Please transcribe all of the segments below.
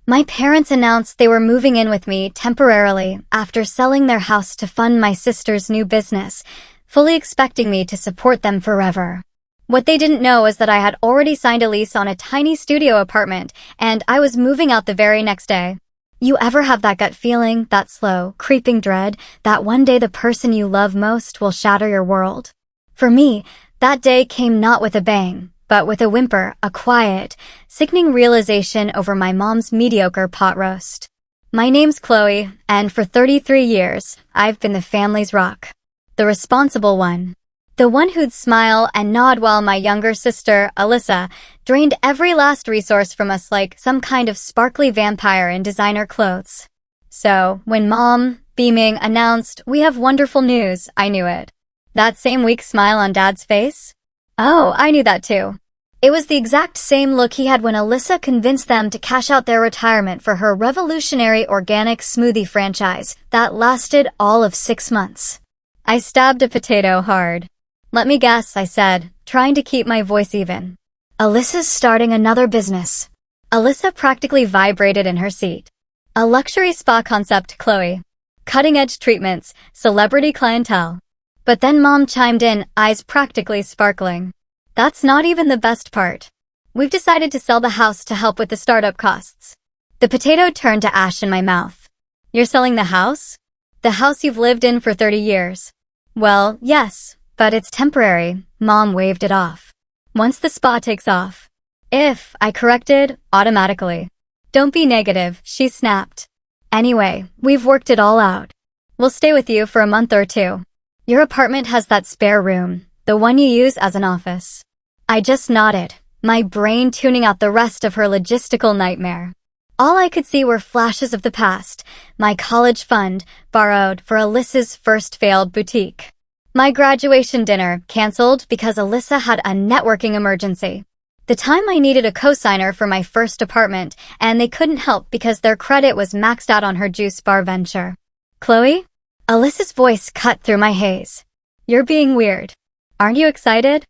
My parents announced they were moving in with me temporarily after selling their house to fund my sister's new business, fully expecting me to support them forever. What they didn't know was that I had already signed a lease on a tiny studio apartment, and I was moving out the very next day. You ever have that gut feeling, that slow, creeping dread, that one day the person you love most will shatter your world? For me, that day came not with a bang, but with a whimper, a quiet, sickening realization over my mom's mediocre pot roast. My name's Chloe, and for 33 years, I've been the family's rock. The responsible one. The one who'd smile and nod while my younger sister, Alyssa, drained every last resource from us like some kind of sparkly vampire in designer clothes. So, when Mom, beaming, announced, "We have wonderful news," I knew it. That same weak smile on Dad's face? Oh, I knew that too. It was the exact same look he had when Alyssa convinced them to cash out their retirement for her revolutionary organic smoothie franchise that lasted all of 6 months. I stabbed a potato hard. "Let me guess," I said, trying to keep my voice even. "Alyssa's starting another business." Alyssa practically vibrated in her seat. "A luxury spa concept, Chloe. Cutting-edge treatments, celebrity clientele." But then Mom chimed in, eyes practically sparkling. "That's not even the best part. We've decided to sell the house to help with the startup costs." The potato turned to ash in my mouth. "You're selling the house? The house you've lived in for 30 years. "Well, yes, but it's temporary." Mom waved it off. "Once the spa takes off." "If," I corrected, automatically. "Don't be negative," she snapped. "Anyway, we've worked it all out. We'll stay with you for a month or two. Your apartment has that spare room, the one you use as an office." I just nodded, my brain tuning out the rest of her logistical nightmare. All I could see were flashes of the past, my college fund, borrowed for Alyssa's first failed boutique. My graduation dinner, canceled because Alyssa had a networking emergency. The time I needed a co-signer for my first apartment, and they couldn't help because their credit was maxed out on her juice bar venture. "Chloe?" Alyssa's voice cut through my haze. "You're being weird. Aren't you excited?"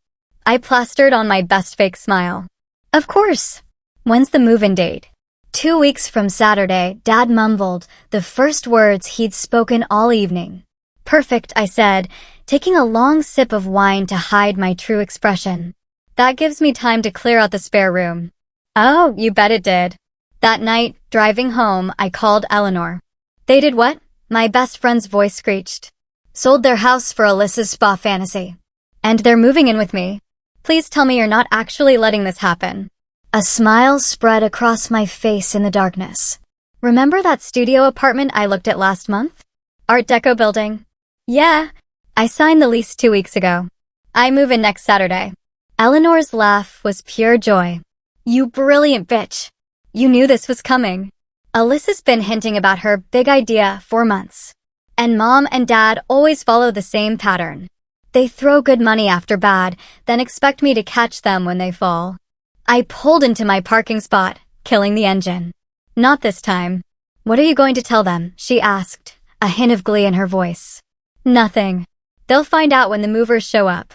I plastered on my best fake smile. "Of course. When's the move-in date?" 2 weeks from Saturday, Dad mumbled, the first words he'd spoken all evening. "Perfect," I said, taking a long sip of wine to hide my true expression. "That gives me time to clear out the spare room." "Oh, you bet it did." That night, driving home, I called Eleanor. "They did what?" My best friend's voice screeched. "Sold their house for Alyssa's spa fantasy. And they're moving in with me. Please tell me you're not actually letting this happen." A smile spread across my face in the darkness. "Remember that studio apartment I looked at last month? Art Deco building?" "Yeah. I signed the lease 2 weeks ago. I move in next Saturday." Eleanor's laugh was pure joy. "You brilliant bitch. You knew this was coming." Alyssa's been hinting about her big idea for months. And Mom and Dad always follow the same pattern. They throw good money after bad, then expect me to catch them when they fall. I pulled into my parking spot, killing the engine. "Not this time." "What are you going to tell them?" she asked, a hint of glee in her voice. "Nothing. They'll find out when the movers show up."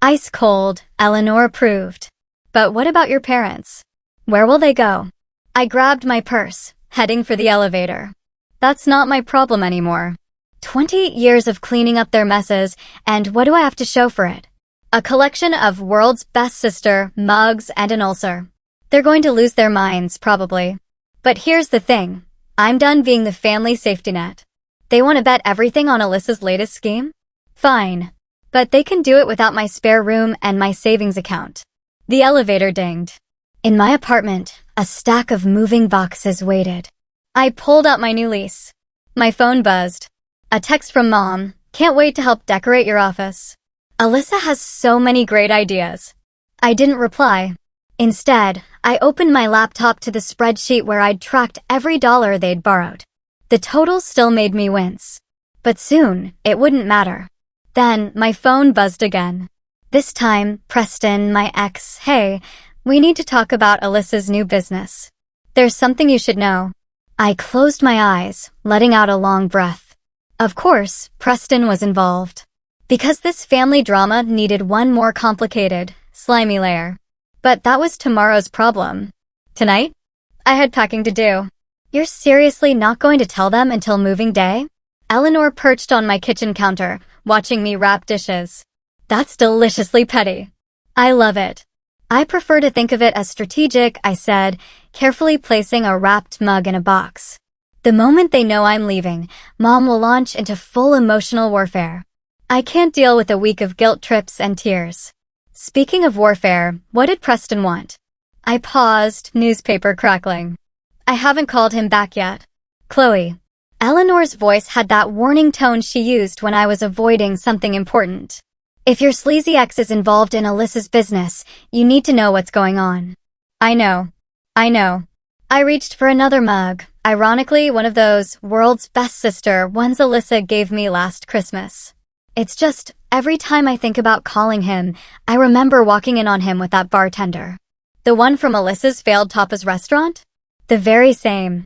Ice cold, Eleanor approved. "But what about your parents? Where will they go?" I grabbed my purse, heading for the elevator. That's not my problem anymore. 20 years of cleaning up their messes, and what do I have to show for it? A collection of world's best sister, mugs, and an ulcer. They're going to lose their minds, probably. But here's the thing. I'm done being the family safety net. They want to bet everything on Alyssa's latest scheme? Fine. But they can do it without my spare room and my savings account. The elevator dinged. In my apartment, a stack of moving boxes waited. I pulled out my new lease. My phone buzzed. A text from Mom. "Can't wait to help decorate your office. Alyssa has so many great ideas." I didn't reply. Instead, I opened my laptop to the spreadsheet where I'd tracked every dollar they'd borrowed. The total still made me wince. But soon, it wouldn't matter. Then, my phone buzzed again. This time, Preston, my ex, "Hey, we need to talk about Alyssa's new business. There's something you should know." I closed my eyes, letting out a long breath. Of course, Preston was involved. Because this family drama needed one more complicated, slimy layer. But that was tomorrow's problem. Tonight, I had packing to do. You're seriously not going to tell them until moving day? Eleanor perched on my kitchen counter, watching me wrap dishes. That's deliciously petty. I love it. I prefer to think of it as strategic, I said, carefully placing a wrapped mug in a box. The moment they know I'm leaving, Mom will launch into full emotional warfare. I can't deal with a week of guilt trips and tears. Speaking of warfare, what did Preston want? I paused, newspaper crackling. I haven't called him back yet. Chloe. Eleanor's voice had that warning tone she used when I was avoiding something important. If your sleazy ex is involved in Alyssa's business, you need to know what's going on. I know. I reached for another mug, ironically one of those world's best sister ones Alyssa gave me last Christmas. It's just, every time I think about calling him, I remember walking in on him with that bartender. The one from Alyssa's failed tapas restaurant? The very same.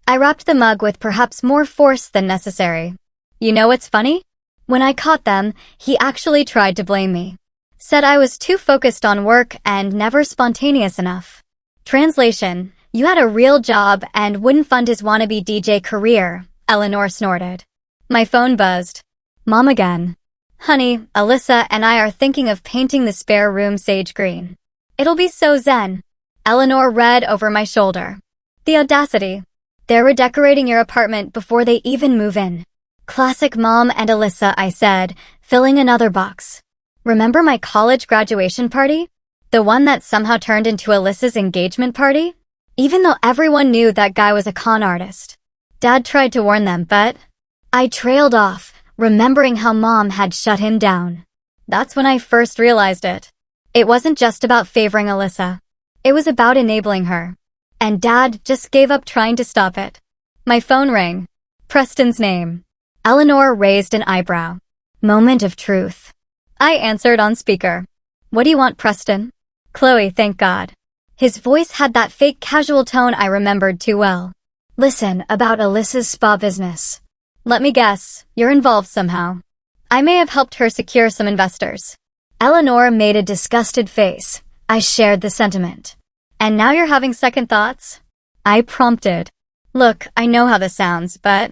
I wrapped the mug with perhaps more force than necessary. You know what's funny? When I caught them, he actually tried to blame me. Said I was too focused on work and never spontaneous enough. Translation: you had a real job and wouldn't fund his wannabe DJ career, Eleanor snorted. My phone buzzed. Mom again. Honey, Alyssa and I are thinking of painting the spare room sage green. It'll be so zen. Eleanor read over my shoulder. The audacity. They're redecorating your apartment before they even move in. Classic Mom and Alyssa, I said, filling another box. Remember my college graduation party? The one that somehow turned into Alyssa's engagement party? Even though everyone knew that guy was a con artist. Dad tried to warn them, but I trailed off, remembering how Mom had shut him down. That's when I first realized it. It wasn't just about favoring Alyssa. It was about enabling her. And Dad just gave up trying to stop it. My phone rang. Preston's name. Eleanor raised an eyebrow. Moment of truth. I answered on speaker. What do you want, Preston? Chloe, thank God. His voice had that fake casual tone I remembered too well. Listen, about Alyssa's spa business. Let me guess, you're involved somehow. I may have helped her secure some investors. Eleanor made a disgusted face. I shared the sentiment. And now you're having second thoughts? I prompted. Look, I know how this sounds, but...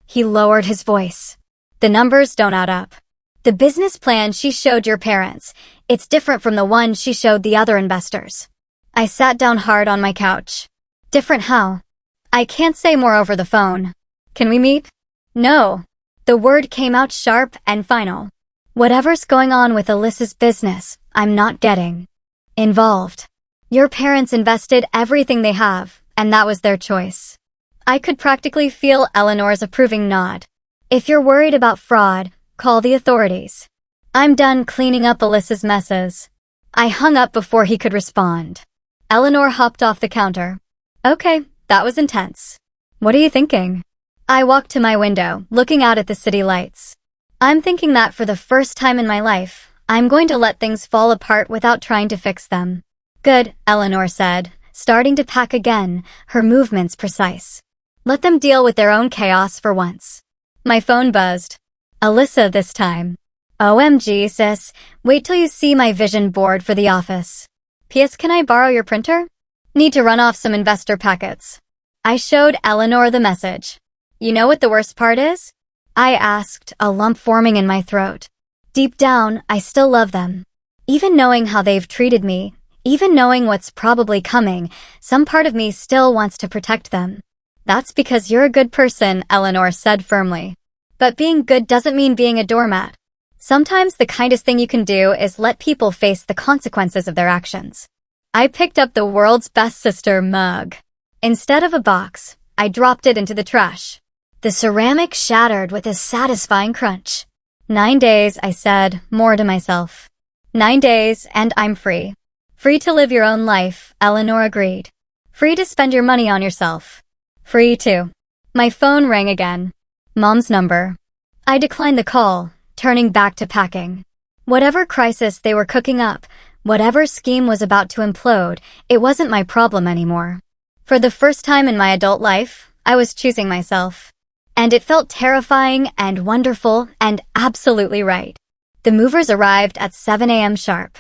He lowered his voice. The numbers don't add up. The business plan she showed your parents, it's different from the one she showed the other investors. I sat down hard on my couch. Different how? I can't say more over the phone. Can we meet? No. The word came out sharp and final. Whatever's going on with Alyssa's business, I'm not getting involved. Your parents invested everything they have, and that was their choice. I could practically feel Eleanor's approving nod. If you're worried about fraud, call the authorities. I'm done cleaning up Alyssa's messes. I hung up before he could respond. Eleanor hopped off the counter. Okay, that was intense. What are you thinking? I walked to my window, looking out at the city lights. I'm thinking that for the first time in my life, I'm going to let things fall apart without trying to fix them. Good, Eleanor said, starting to pack again, her movements precise. Let them deal with their own chaos for once. My phone buzzed. Alyssa this time. OMG, sis, wait till you see my vision board for the office. P.S. Can I borrow your printer? Need to run off some investor packets. I showed Eleanor the message. You know what the worst part is? I asked, a lump forming in my throat. Deep down, I still love them. Even knowing how they've treated me, even knowing what's probably coming, some part of me still wants to protect them. That's because you're a good person, Eleanor said firmly. But being good doesn't mean being a doormat. Sometimes the kindest thing you can do is let people face the consequences of their actions. I picked up the world's best sister mug. Instead of a box, I dropped it into the trash. The ceramic shattered with a satisfying crunch. 9 days, I said, more to myself. 9 days, and I'm free. Free to live your own life, Eleanor agreed. Free to spend your money on yourself. Free to. My phone rang again. Mom's number. I declined the call, turning back to packing. Whatever crisis they were cooking up, whatever scheme was about to implode, it wasn't my problem anymore. For the first time in my adult life, I was choosing myself. And it felt terrifying and wonderful and absolutely right. The movers arrived at 7 a.m. sharp.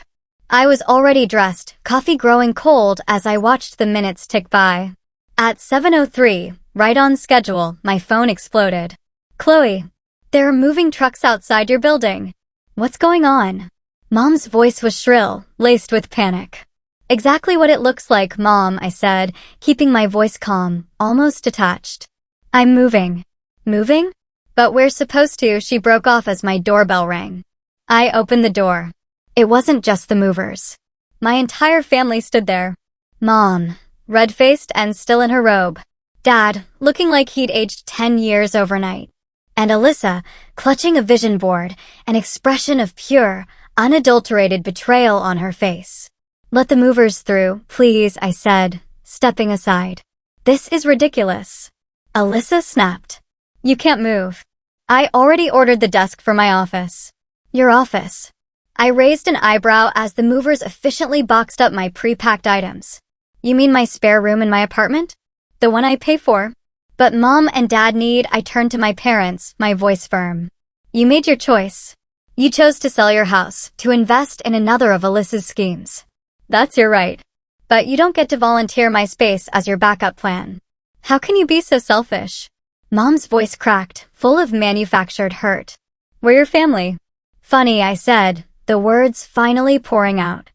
I was already dressed, coffee growing cold as I watched the minutes tick by. At 7:03, Right on schedule, my phone exploded. Chloe, there are moving trucks outside your building. What's going on? Mom's voice was shrill, laced with panic. Exactly what it looks like, Mom, I said, keeping my voice calm, almost detached. I'm moving. Moving? But we're supposed to, she broke off as my doorbell rang. I opened the door. It wasn't just the movers. My entire family stood there. Mom, red-faced and still in her robe. Dad, looking like he'd aged 10 years overnight. And Alyssa, clutching a vision board, an expression of pure, unadulterated betrayal on her face. Let the movers through, please, I said, stepping aside. This is ridiculous. Alyssa snapped. You can't move. I already ordered the desk for my office. Your office. I raised an eyebrow as the movers efficiently boxed up my pre-packed items. You mean my spare room in my apartment? The one I pay for? But Mom and Dad need, I turned to my parents, my voice firm. You made your choice. You chose to sell your house, to invest in another of Alyssa's schemes. That's your right. But you don't get to volunteer my space as your backup plan. How can you be so selfish? Mom's voice cracked, full of manufactured hurt. We're your family. Funny, I said, the words finally pouring out.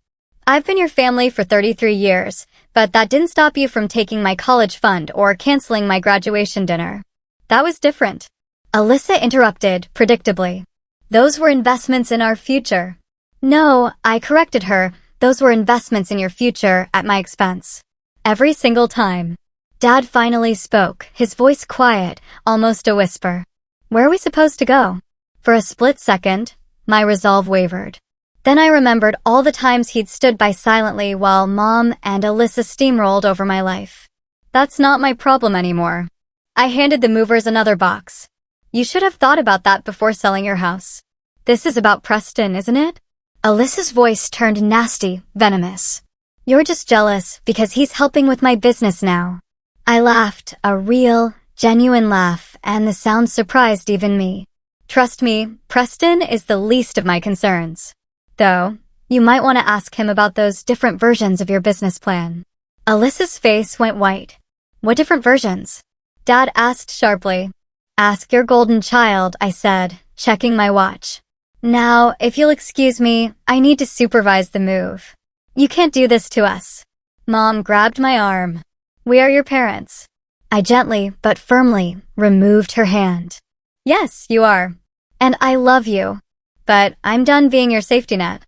I've been your family for 33 years, but that didn't stop you from taking my college fund or canceling my graduation dinner. That was different. Alyssa interrupted, predictably. Those were investments in our future. No, I corrected her. Those were investments in your future at my expense. Every single time. Dad finally spoke, his voice quiet, almost a whisper. Where are we supposed to go? For a split second, my resolve wavered. Then I remembered all the times he'd stood by silently while Mom and Alyssa steamrolled over my life. That's not my problem anymore. I handed the movers another box. You should have thought about that before selling your house. This is about Preston, isn't it? Alyssa's voice turned nasty, venomous. You're just jealous because he's helping with my business now. I laughed, a real, genuine laugh, and the sound surprised even me. Trust me, Preston is the least of my concerns. Though, you might want to ask him about those different versions of your business plan. Alyssa's face went white. What different versions? Dad asked sharply. Ask your golden child, I said, checking my watch. Now, if you'll excuse me, I need to supervise the move. You can't do this to us. Mom grabbed my arm. We are your parents. I gently, but firmly, removed her hand. Yes, you are. And I love you. But I'm done being your safety net.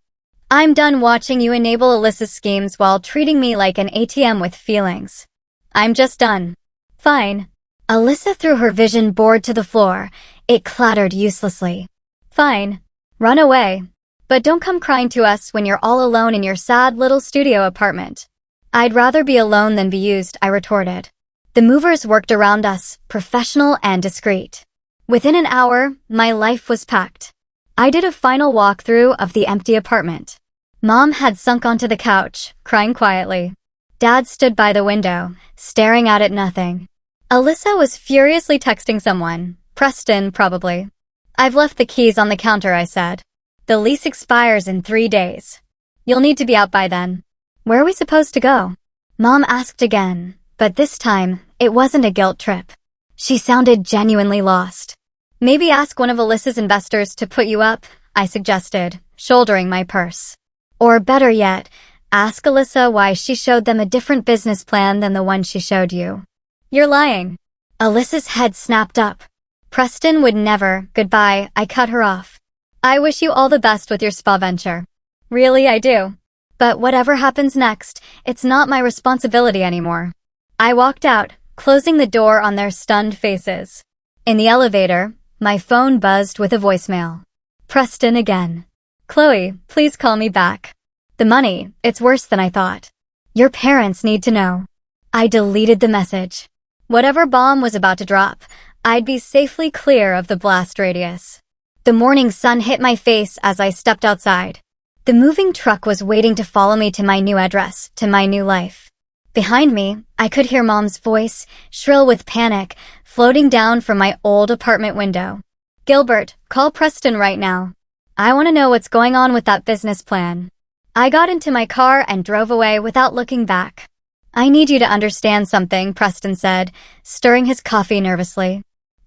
I'm done watching you enable Alyssa's schemes while treating me like an ATM with feelings. I'm just done. Fine. Alyssa threw her vision board to the floor. It clattered uselessly. Fine. Run away. But don't come crying to us when you're all alone in your sad little studio apartment. I'd rather be alone than be used, I retorted. The movers worked around us, professional and discreet. Within an hour, my life was packed. I did a final walkthrough of the empty apartment. Mom had sunk onto the couch, crying quietly. Dad stood by the window, staring out at nothing. Alyssa was furiously texting someone. Preston, probably. I've left the keys on the counter, I said. The lease expires in 3 days. You'll need to be out by then. Where are we supposed to go? Mom asked again, but this time, it wasn't a guilt trip. She sounded genuinely lost. Maybe ask one of Alyssa's investors to put you up, I suggested, shouldering my purse. Or better yet, ask Alyssa why she showed them a different business plan than the one she showed you. You're lying. Alyssa's head snapped up. Preston would never, goodbye, I cut her off. I wish you all the best with your spa venture. Really, I do. But whatever happens next, it's not my responsibility anymore. I walked out, closing the door on their stunned faces. In the elevator, my phone buzzed with a voicemail. Preston again. Chloe, please call me back. The money, it's worse than I thought. Your parents need to know. I deleted the message. Whatever bomb was about to drop, I'd be safely clear of the blast radius. The morning sun hit my face as I stepped outside. The moving truck was waiting to follow me to my new address, to my new life. Behind me, I could hear Mom's voice, shrill with panic, floating down from my old apartment window. Gilbert, call Preston right now. I want to know what's going on with that business plan. I got into my car and drove away without looking back. I need you to understand something, Preston said, stirring his coffee nervously.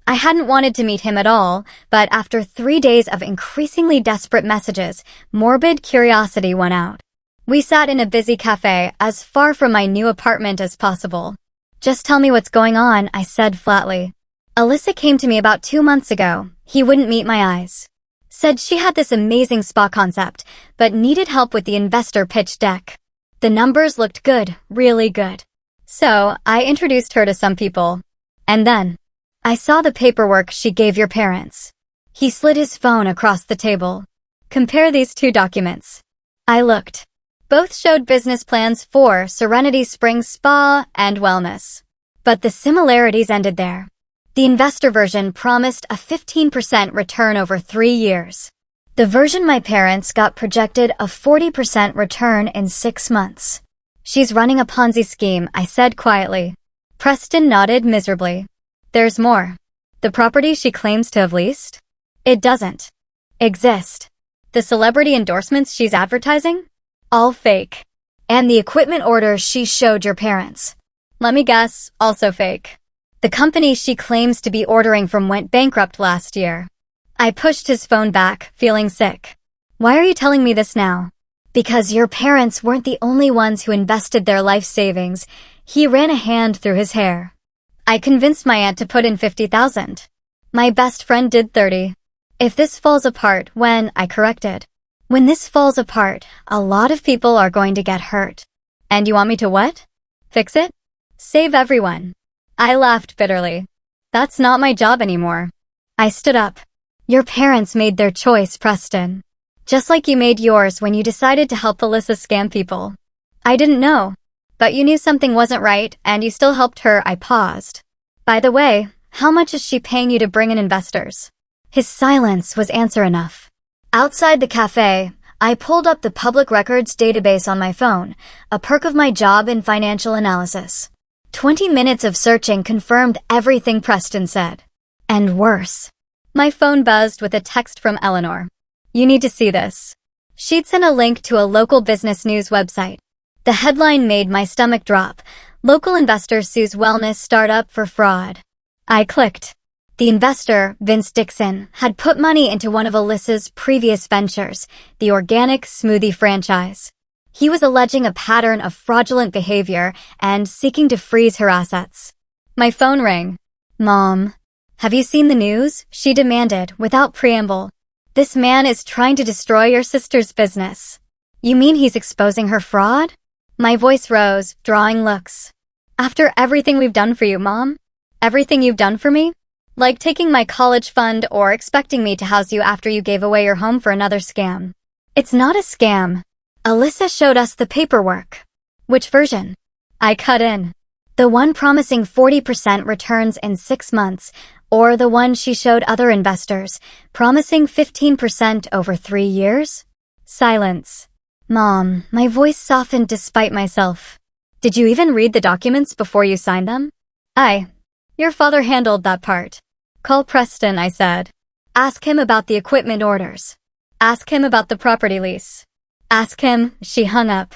I hadn't wanted to meet him at all, but after 3 days of increasingly desperate messages, morbid curiosity won out. We sat in a busy cafe, as far from my new apartment as possible. Just tell me what's going on, I said flatly. Alyssa came to me about 2 months ago. He wouldn't meet my eyes. Said she had this amazing spa concept, but needed help with the investor pitch deck. The numbers looked good, really good. So, I introduced her to some people. And then, I saw the paperwork she gave your parents. He slid his phone across the table. Compare these 2 documents. I looked. Both showed business plans for Serenity Springs Spa and Wellness. But the similarities ended there. The investor version promised a 15% return over 3 years. The version my parents got projected a 40% return in 6 months. She's running a Ponzi scheme, I said quietly. Preston nodded miserably. There's more. The property she claims to have leased? It doesn't exist. The celebrity endorsements she's advertising? All fake. And the equipment orders she showed your parents? Let me guess, also fake. The company she claims to be ordering from went bankrupt last year. I pushed his phone back, feeling sick. Why are you telling me this now? Because your parents weren't the only ones who invested their life savings. He ran a hand through his hair. I convinced my aunt to put in $50,000. My best friend did 30. If this falls apart, I corrected. When this falls apart, a lot of people are going to get hurt. And you want me to what? Fix it? Save everyone. I laughed bitterly. That's not my job anymore. I stood up. Your parents made their choice, Preston. Just like you made yours when you decided to help Alyssa scam people. I didn't know. But you knew something wasn't right, and you still helped her. I paused. By the way, how much is she paying you to bring in investors? His silence was answer enough. Outside the cafe, I pulled up the public records database on my phone, a perk of my job in financial analysis. 20 minutes of searching confirmed everything Preston said. And worse. My phone buzzed with a text from Eleanor. You need to see this. She'd sent a link to a local business news website. The headline made my stomach drop. Local investor sues wellness startup for fraud. I clicked. The investor, Vince Dixon, had put money into one of Alyssa's previous ventures, the organic smoothie franchise. He was alleging a pattern of fraudulent behavior and seeking to freeze her assets. My phone rang. Mom. Have you seen the news? She demanded, without preamble. This man is trying to destroy your sister's business. You mean he's exposing her fraud? My voice rose, drawing looks. After everything we've done for you, Mom? Everything you've done for me? Like taking my college fund or expecting me to house you after you gave away your home for another scam. It's not a scam. Alyssa showed us the paperwork. Which version? I cut in. The one promising 40% returns in 6 months, or the one she showed other investors, promising 15% over 3 years? Silence. Mom, my voice softened despite myself. Did you even read the documents before you signed them? Your father handled that part. Call Preston, I said. Ask him about the equipment orders. Ask him about the property lease. Ask him. She hung up.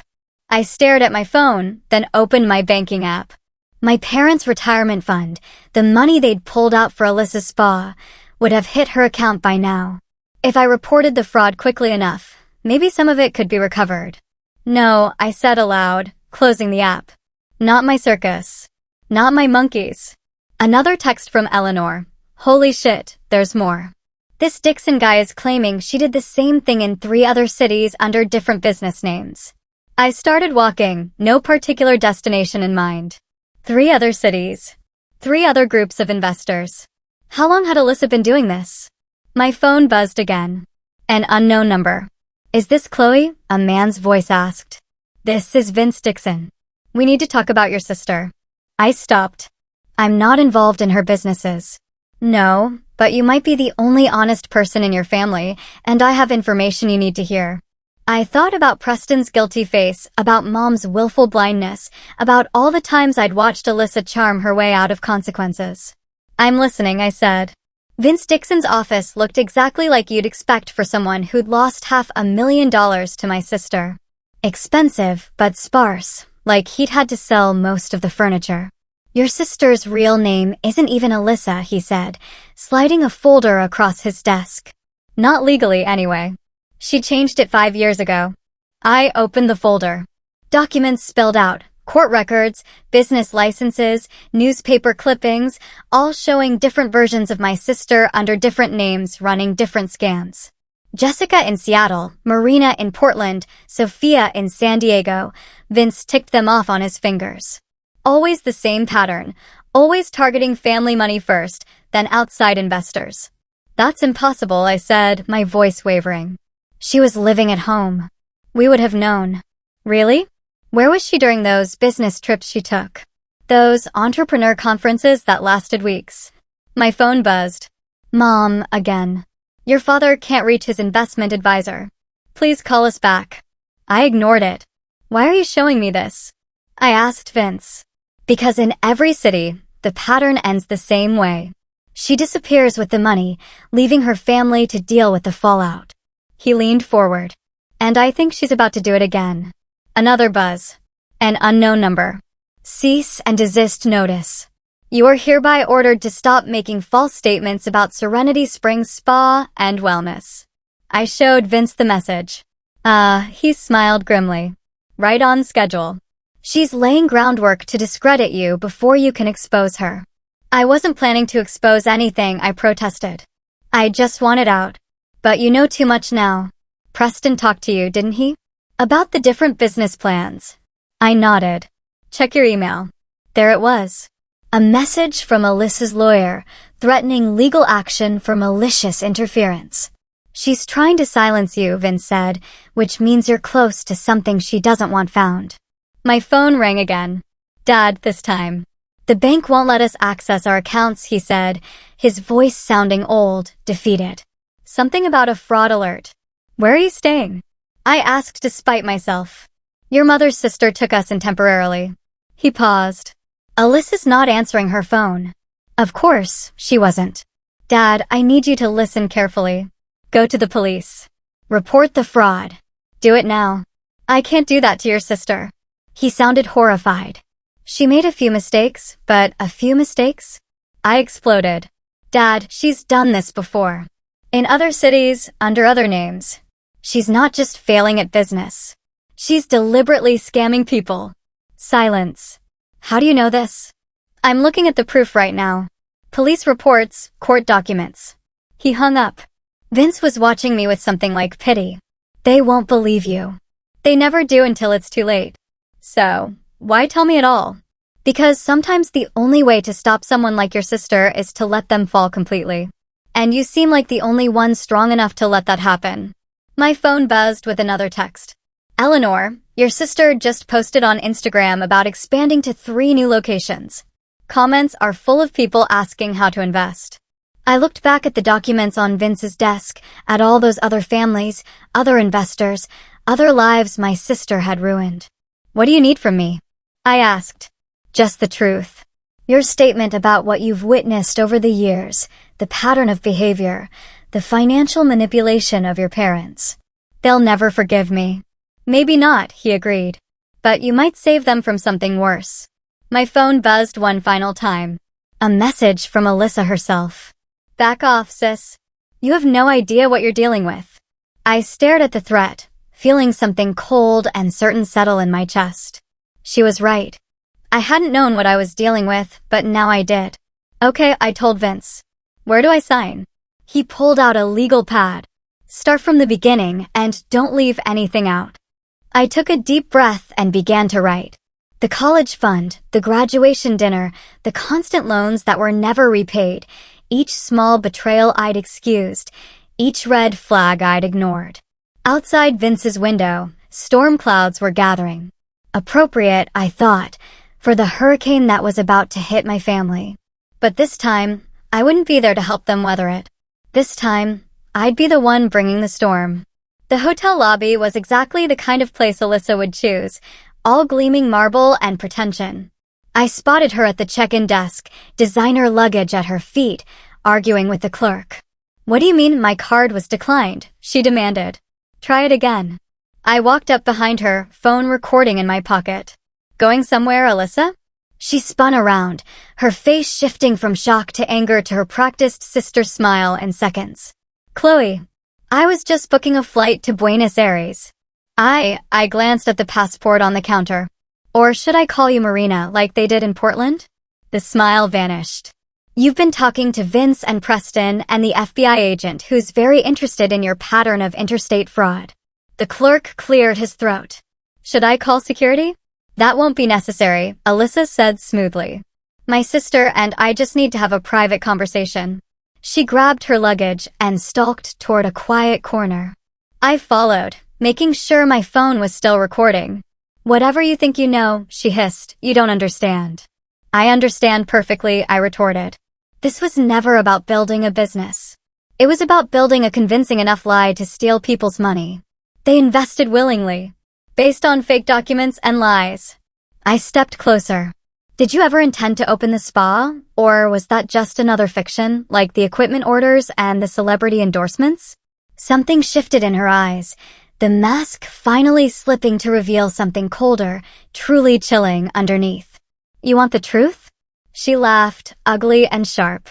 I stared at my phone, then opened my banking app. My parents' retirement fund, the money they'd pulled out for Alyssa's spa, would have hit her account by now. If I reported the fraud quickly enough, maybe some of it could be recovered. No, I said aloud, closing the app. Not my circus. Not my monkeys. Another text from Eleanor. Holy shit, there's more. This Dixon guy is claiming she did the same thing in 3 other cities under different business names. I started walking, no particular destination in mind. 3 other cities. 3 other groups of investors. How long had Alyssa been doing this? My phone buzzed again. An unknown number. Is this Chloe? A man's voice asked. This is Vince Dixon. We need to talk about your sister. I stopped. I'm not involved in her businesses. No, but you might be the only honest person in your family, and I have information you need to hear. I thought about Preston's guilty face, about Mom's willful blindness, about all the times I'd watched Alyssa charm her way out of consequences. I'm listening, I said. Vince Dixon's office looked exactly like you'd expect for someone who'd lost $500,000 to my sister. Expensive, but sparse. like he'd had to sell most of the furniture. Your sister's real name isn't even Alyssa, he said, sliding a folder across his desk. Not legally, anyway. She changed it 5 years ago. I opened the folder. Documents spilled out. Court records, business licenses, newspaper clippings, all showing different versions of my sister under different names running different scams. Jessica in Seattle, Marina in Portland, Sophia in San Diego. Vince ticked them off on his fingers. Always the same pattern, always targeting family money first, then outside investors. That's impossible, I said, my voice wavering. She was living at home. We would have known. Really? Where was she during those business trips she took? Those entrepreneur conferences that lasted weeks. My phone buzzed. Mom, again. Your father can't reach his investment advisor. Please call us back. I ignored it. Why are you showing me this? I asked Vince. Because in every city, the pattern ends the same way. She disappears with the money, leaving her family to deal with the fallout. He leaned forward. And I think she's about to do it again. Another buzz. An unknown number. Cease and desist notice. You are hereby ordered to stop making false statements about Serenity Springs Spa and Wellness. I showed Vince the message. He smiled grimly. Right on schedule. She's laying groundwork to discredit you before you can expose her. I wasn't planning to expose anything, I protested. I just want it out. But you know too much now. Preston talked to you, didn't he? About the different business plans. I nodded. Check your email. There it was. A message from Alyssa's lawyer, threatening legal action for malicious interference. She's trying to silence you, Vince said, which means you're close to something she doesn't want found. My phone rang again. Dad, this time. The bank won't let us access our accounts, he said, his voice sounding old, defeated. Something about a fraud alert. Where are you staying? I asked despite myself. Your mother's sister took us in temporarily. He paused. Alyssa's not answering her phone. Of course, she wasn't. Dad, I need you to listen carefully. Go to the police. Report the fraud. Do it now. I can't do that to your sister. He sounded horrified. She made a few mistakes, but a few mistakes? I exploded. Dad, she's done this before. In other cities, under other names. She's not just failing at business. She's deliberately scamming people. Silence. How do you know this? I'm looking at the proof right now. Police reports, court documents. He hung up. Vince was watching me with something like pity. They won't believe you. They never do until it's too late. So, why tell me at all? Because sometimes the only way to stop someone like your sister is to let them fall completely. And you seem like the only one strong enough to let that happen. My phone buzzed with another text. Eleanor, your sister just posted on Instagram about expanding to 3 new locations. Comments are full of people asking how to invest. I looked back at the documents on Vince's desk, at all those other families, other investors, other lives my sister had ruined. What do you need from me? I asked. Just the truth. Your statement about what you've witnessed over the years, the pattern of behavior, the financial manipulation of your parents. They'll never forgive me. Maybe not, he agreed. But you might save them from something worse. My phone buzzed one final time. A message from Alyssa herself. Back off, sis. You have no idea what you're dealing with. I stared at the threat, feeling something cold and certain settle in my chest. She was right. I hadn't known what I was dealing with, but now I did. Okay, I told Vince. Where do I sign? He pulled out a legal pad. Start from the beginning and don't leave anything out. I took a deep breath and began to write. The college fund, the graduation dinner, the constant loans that were never repaid, each small betrayal I'd excused, each red flag I'd ignored. Outside Vince's window, storm clouds were gathering. Appropriate, I thought, for the hurricane that was about to hit my family. But this time, I wouldn't be there to help them weather it. This time, I'd be the one bringing the storm. The hotel lobby was exactly the kind of place Alyssa would choose, all gleaming marble and pretension. I spotted her at the check-in desk, designer luggage at her feet, arguing with the clerk. What do you mean my card was declined? She demanded. Try it again. I walked up behind her, phone recording in my pocket. Going somewhere, Alyssa? She spun around, her face shifting from shock to anger to her practiced sister smile in seconds. Chloe, I was just booking a flight to Buenos Aires. I glanced at the passport on the counter. Or should I call you Marina like they did in Portland? The smile vanished. You've been talking to Vince and Preston and the FBI agent who's very interested in your pattern of interstate fraud. The clerk cleared his throat. Should I call security? That won't be necessary, Alyssa said smoothly. My sister and I just need to have a private conversation. She grabbed her luggage and stalked toward a quiet corner. I followed, making sure my phone was still recording. Whatever you think you know, she hissed, you don't understand. I understand perfectly, I retorted. This was never about building a business. It was about building a convincing enough lie to steal people's money. They invested willingly, based on fake documents and lies. I stepped closer. Did you ever intend to open the spa, or was that just another fiction, like the equipment orders and the celebrity endorsements? Something shifted in her eyes, the mask finally slipping to reveal something colder, truly chilling underneath. You want the truth? She laughed, ugly and sharp.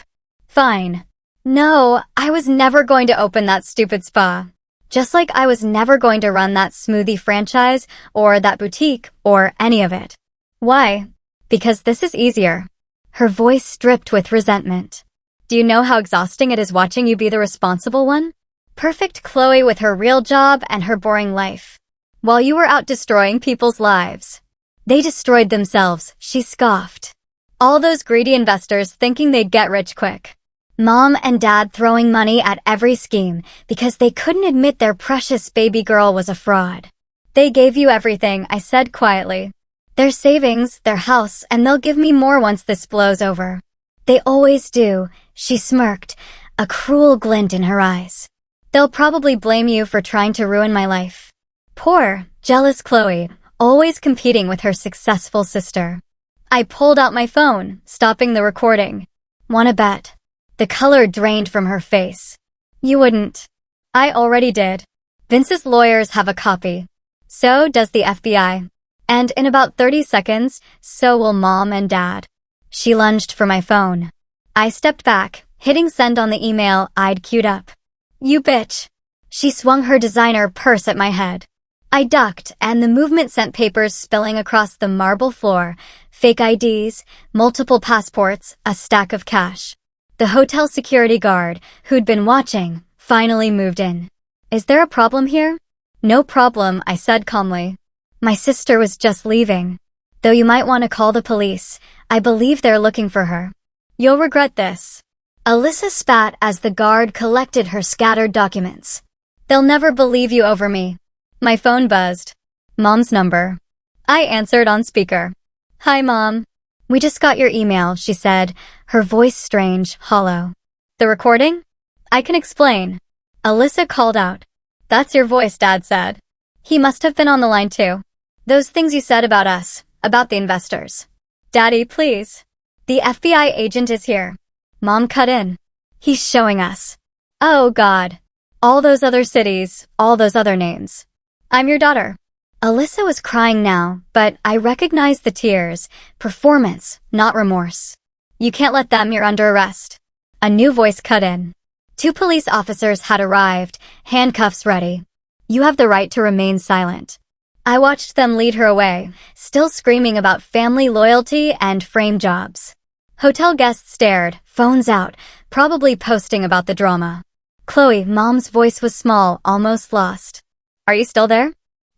Fine. No, I was never going to open that stupid spa. Just like I was never going to run that smoothie franchise, or that boutique, or any of it. Why? Because this is easier. Her voice dripped with resentment. Do you know how exhausting it is watching you be the responsible one? Perfect Chloe with her real job and her boring life. While you were out destroying people's lives. They destroyed themselves, she scoffed. All those greedy investors thinking they'd get rich quick. Mom and Dad throwing money at every scheme because they couldn't admit their precious baby girl was a fraud. They gave you everything, I said quietly. Their savings, their house, and they'll give me more once this blows over. They always do, she smirked, a cruel glint in her eyes. They'll probably blame you for trying to ruin my life. Poor, jealous Chloe, always competing with her successful sister. I pulled out my phone, stopping the recording. Wanna bet? The color drained from her face. You wouldn't. I already did. Vince's lawyers have a copy. So does the FBI. And in about 30 seconds, so will Mom and Dad. She lunged for my phone. I stepped back, hitting send on the email I'd queued up. You bitch. She swung her designer purse at my head. I ducked, and the movement sent papers spilling across the marble floor, fake IDs, multiple passports, a stack of cash. The hotel security guard, who'd been watching, finally moved in. Is there a problem here? No problem, I said calmly. My sister was just leaving. Though you might want to call the police, I believe they're looking for her. You'll regret this. Alyssa spat as the guard collected her scattered documents. They'll never believe you over me. My phone buzzed. Mom's number. I answered on speaker. Hi, Mom. We just got your email, she said, her voice strange, hollow. The recording? I can explain. Alyssa called out. That's your voice, Dad said. He must have been on the line too. Those things you said about us, about the investors. Daddy, please. The FBI agent is here. Mom cut in. He's showing us. Oh, God. All those other cities, all those other names. I'm your daughter. Alyssa was crying now, but I recognized the tears. Performance, not remorse. You can't let them, you're under arrest. A new voice cut in. 2 police officers had arrived, handcuffs ready. You have the right to remain silent. I watched them lead her away, still screaming about family loyalty and frame jobs. Hotel guests stared, phones out, probably posting about the drama. Chloe, Mom's voice was small, almost lost. Are you still there?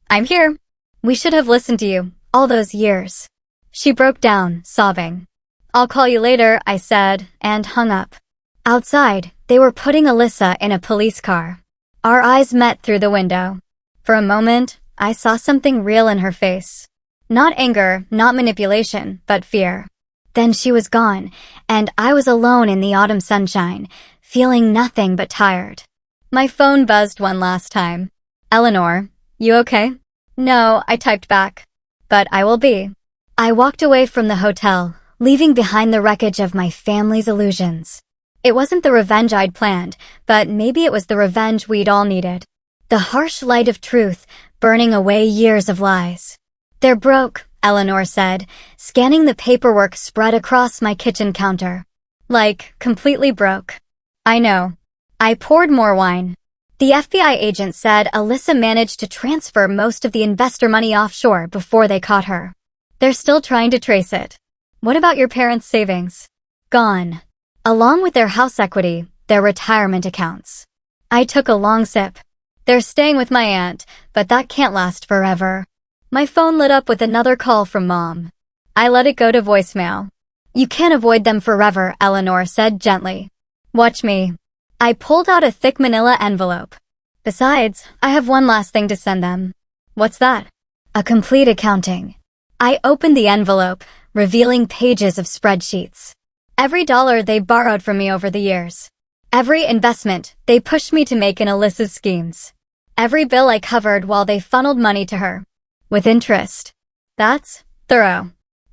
I'm here. We should have listened to you, all those years. She broke down, sobbing. I'll call you later, I said, and hung up. Outside, they were putting Alyssa in a police car. Our eyes met through the window. For a moment, I saw something real in her face. Not anger, not manipulation, but fear. Then she was gone, and I was alone in the autumn sunshine, feeling nothing but tired. My phone buzzed one last time. Eleanor, you okay? No, I typed back. But I will be. I walked away from the hotel, leaving behind the wreckage of my family's illusions. It wasn't the revenge I'd planned, but maybe it was the revenge we'd all needed. The harsh light of truth, burning away years of lies. They're broke, Eleanor said, scanning the paperwork spread across my kitchen counter. Like, completely broke. I know. I poured more wine. The FBI agent said Alyssa managed to transfer most of the investor money offshore before they caught her. They're still trying to trace it. What about your parents' savings? Gone. Along with their house equity, their retirement accounts. I took a long sip. They're staying with my aunt, but that can't last forever. My phone lit up with another call from Mom. I let it go to voicemail. You can't avoid them forever, Eleanor said gently. Watch me. I pulled out a thick manila envelope. Besides, I have one last thing to send them. What's that? A complete accounting. I opened the envelope, revealing pages of spreadsheets. Every dollar they borrowed from me over the years. Every investment they pushed me to make in Alyssa's schemes. Every bill I covered while they funneled money to her. With interest. That's thorough.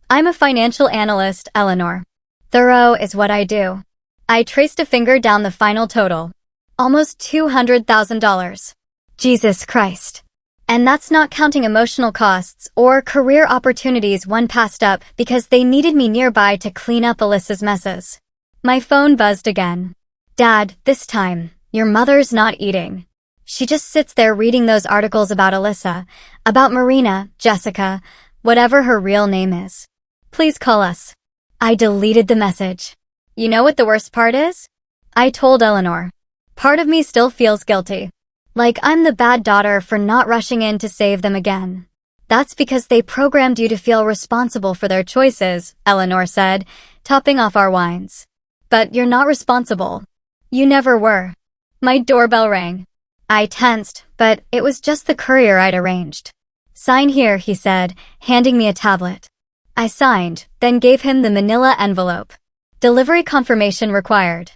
I'm a financial analyst, Eleanor. Thorough is what I do. I traced a finger down the final total. Almost $200,000. Jesus Christ. And that's not counting emotional costs or career opportunities one passed up because they needed me nearby to clean up Alyssa's messes. My phone buzzed again. Dad, this time, your mother's not eating. She just sits there reading those articles about Alyssa, about Marina, Jessica, whatever her real name is. Please call us. I deleted the message. You know what the worst part is? I told Eleanor. Part of me still feels guilty. Like I'm the bad daughter for not rushing in to save them again. That's because they programmed you to feel responsible for their choices, Eleanor said, topping off our wines. But you're not responsible. You never were. My doorbell rang. I tensed, but it was just the courier I'd arranged. Sign here, he said, handing me a tablet. I signed, then gave him the manila envelope. Delivery confirmation required.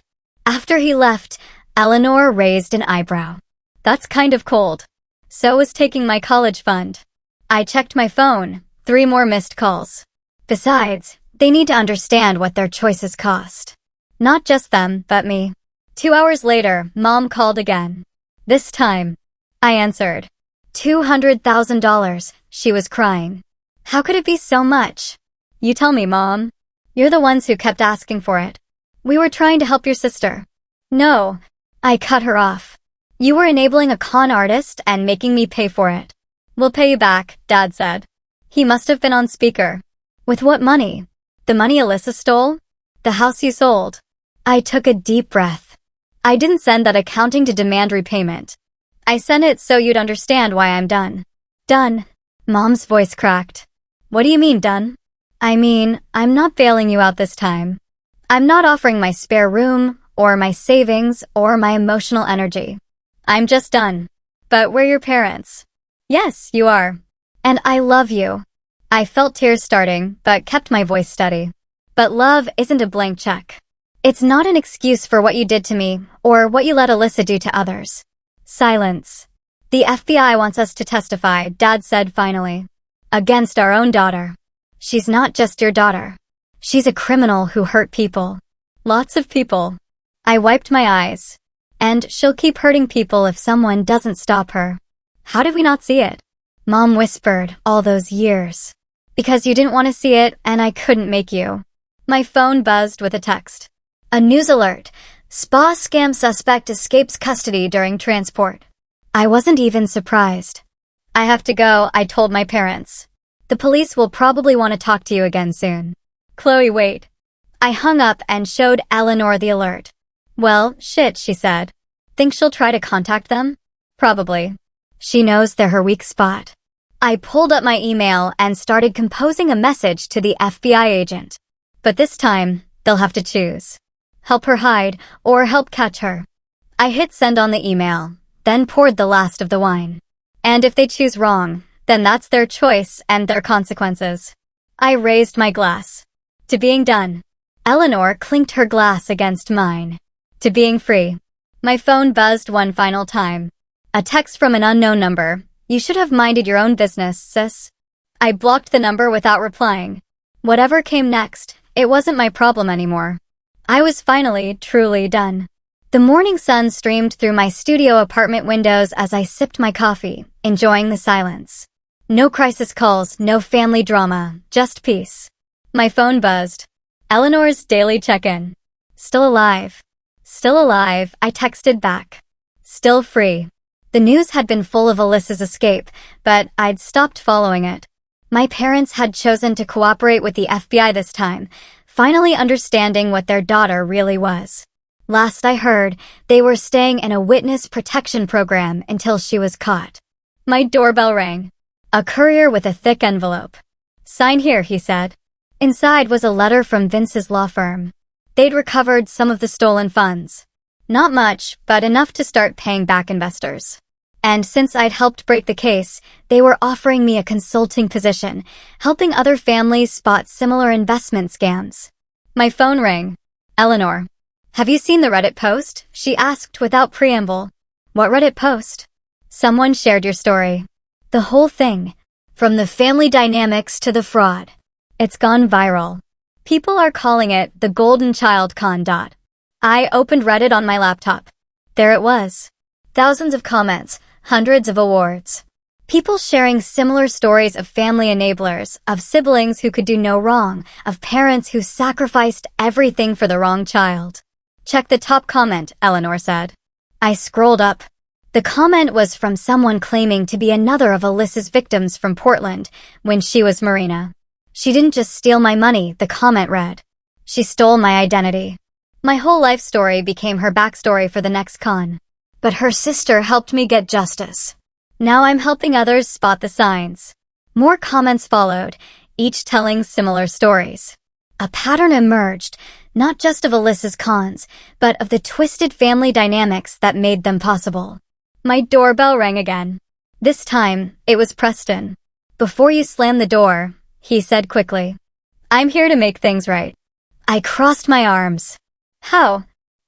After he left, Eleanor raised an eyebrow. That's kind of cold. So was taking my college fund. I checked my phone, 3 more missed calls. Besides, they need to understand what their choices cost. Not just them, but me. 2 hours later, Mom called again. This time, I answered. $200,000, she was crying. How could it be so much? You tell me, Mom. You're the ones who kept asking for it. We were trying to help your sister. No, I cut her off. You were enabling a con artist and making me pay for it. We'll pay you back, Dad said. He must have been on speaker. With what money? The money Alyssa stole? The house you sold? I took a deep breath. I didn't send that accounting to demand repayment. I sent it so you'd understand why I'm done. Done. Mom's voice cracked. What do you mean, done? I mean, I'm not bailing you out this time. I'm not offering my spare room, or my savings, or my emotional energy. I'm just done. But we're your parents. Yes, you are. And I love you. I felt tears starting, but kept my voice steady. But love isn't a blank check. It's not an excuse for what you did to me, or what you let Alyssa do to others. Silence. The FBI wants us to testify, Dad said finally. Against our own daughter. She's not just your daughter. She's a criminal who hurt people. Lots of people. I wiped my eyes. And she'll keep hurting people if someone doesn't stop her. How did we not see it? Mom whispered all those years. Because you didn't want to see it and I couldn't make you. My phone buzzed with a text. A news alert. Spa scam suspect escapes custody during transport. I wasn't even surprised. I have to go, I told my parents. The police will probably want to talk to you again soon. Chloe, wait. I hung up and showed Eleanor the alert. Well, shit, she said. Think she'll try to contact them? Probably. She knows they're her weak spot. I pulled up my email and started composing a message to the FBI agent. But this time, they'll have to choose. Help her hide, or help catch her. I hit send on the email, then poured the last of the wine. And if they choose wrong, then that's their choice and their consequences. I raised my glass. To being done. Eleanor clinked her glass against mine. To being free. My phone buzzed one final time. A text from an unknown number. You should have minded your own business, sis. I blocked the number without replying. Whatever came next, it wasn't my problem anymore. I was finally, truly done. The morning sun streamed through my studio apartment windows as I sipped my coffee, enjoying the silence. No crisis calls, no family drama, just peace. My phone buzzed. Eleanor's daily check-in. Still alive. Still alive, I texted back. Still free. The news had been full of Alyssa's escape, but I'd stopped following it. My parents had chosen to cooperate with the FBI this time, finally understanding what their daughter really was. Last I heard, they were staying in a witness protection program until she was caught. My doorbell rang. A courier with a thick envelope. "Sign here," he said. Inside was a letter from Vince's law firm. They'd recovered some of the stolen funds. Not much, but enough to start paying back investors. And since I'd helped break the case, they were offering me a consulting position, helping other families spot similar investment scams. My phone rang. Eleanor. "Have you seen the Reddit post?" she asked without preamble. "What Reddit post?" "Someone shared your story. The whole thing. From the family dynamics to the fraud. It's gone viral. People are calling it the Golden Child Con. I opened Reddit on my laptop. There it was. Thousands of comments, hundreds of awards. People sharing similar stories of family enablers, of siblings who could do no wrong, of parents who sacrificed everything for the wrong child. "Check the top comment," Eleanor said. I scrolled up. The comment was from someone claiming to be another of Alyssa's victims from Portland when she was Marina. "She didn't just steal my money," the comment read. "She stole my identity." My whole life story became her backstory for the next con. But her sister helped me get justice. Now I'm helping others spot the signs. More comments followed, each telling similar stories. A pattern emerged, not just of Alyssa's cons, but of the twisted family dynamics that made them possible. My doorbell rang again. This time, it was Preston. "Before you slam the door," he said quickly, "I'm here to make things right." I crossed my arms. "How?"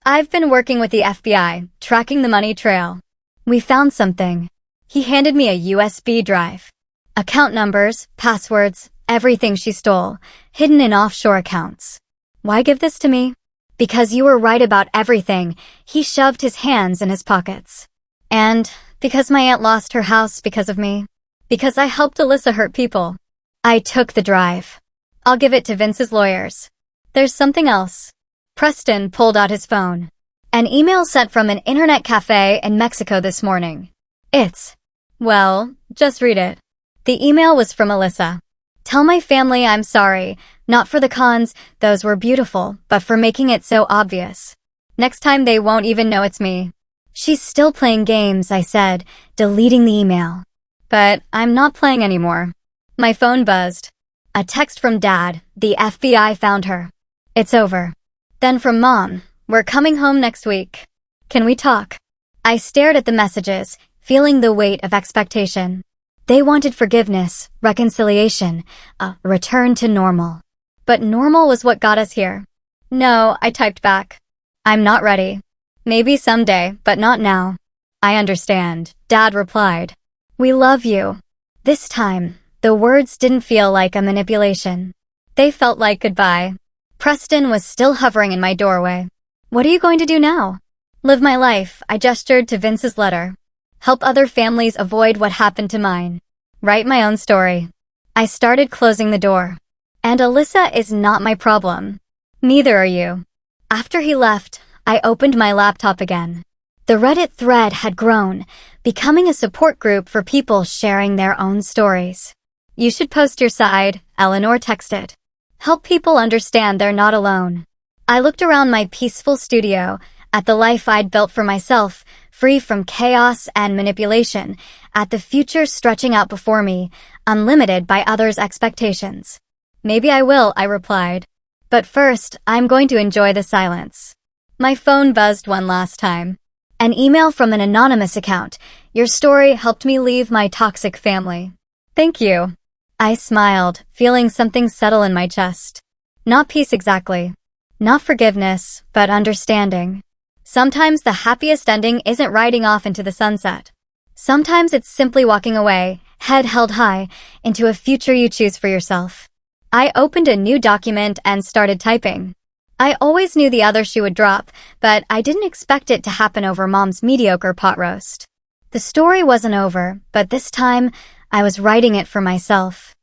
"I've been working with the FBI, tracking the money trail. We found something." He handed me a USB drive. Account numbers, passwords, everything she stole, hidden in offshore accounts. "Why give this to me?" "Because you were right about everything." He shoved his hands in his pockets. "And because my aunt lost her house because of me. Because I helped Alyssa hurt people." I took the drive. "I'll give it to Vince's lawyers." "There's something else." Preston pulled out his phone. "An email sent from an internet cafe in Mexico this morning. It's... well, just read it." The email was from Alyssa. "Tell my family I'm sorry, not for the cons, those were beautiful, but for making it so obvious. Next time they won't even know it's me." "She's still playing games," I said, deleting the email. "But I'm not playing anymore." My phone buzzed. A text from Dad. "The FBI found her. It's over." Then from Mom. "We're coming home next week. Can we talk?" I stared at the messages, feeling the weight of expectation. They wanted forgiveness, reconciliation, a return to normal. But normal was what got us here. "No," I typed back. "I'm not ready. Maybe someday, but not now." "I understand," Dad replied. "We love you." This time, the words didn't feel like a manipulation. They felt like goodbye. Preston was still hovering in my doorway. "What are you going to do now?" "Live my life," I gestured to Vince's letter. "Help other families avoid what happened to mine. Write my own story." I started closing the door. And Alyssa is not my problem. Neither are you. After he left, I opened my laptop again. The Reddit thread had grown, becoming a support group for people sharing their own stories. "You should post your side," Eleanor texted. "Help people understand they're not alone." I looked around my peaceful studio, at the life I'd built for myself, free from chaos and manipulation, at the future stretching out before me, unlimited by others' expectations. "Maybe I will," I replied. "But first, I'm going to enjoy the silence." My phone buzzed one last time. An email from an anonymous account. "Your story helped me leave my toxic family." "Thank you." I smiled, feeling something settle in my chest. Not peace exactly. Not forgiveness, but understanding. Sometimes the happiest ending isn't riding off into the sunset. Sometimes it's simply walking away, head held high, into a future you choose for yourself. I opened a new document and started typing. I always knew the other shoe would drop, but I didn't expect it to happen over Mom's mediocre pot roast. The story wasn't over, but this time, I was writing it for myself.